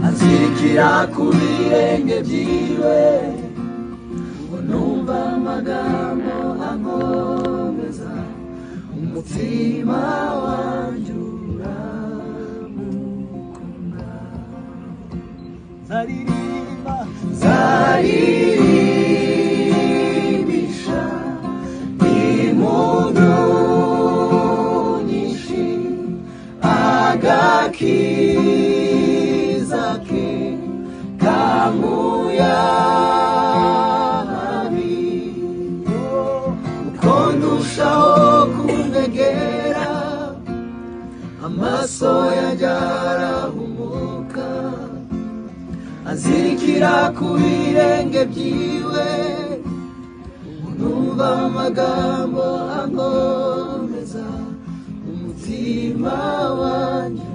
azirikira ku birenge byiwe, numva amagambo ankomeza, umutima wanjye uramukunda. Nzaririmbisha impundu nyinshi agakiza ke kamuyabi, uko ndushaho kumwegera amaso yanjye arahumuka, azirikira ku birenge byiwe, numva amagambo ankomeza, umutima wanjye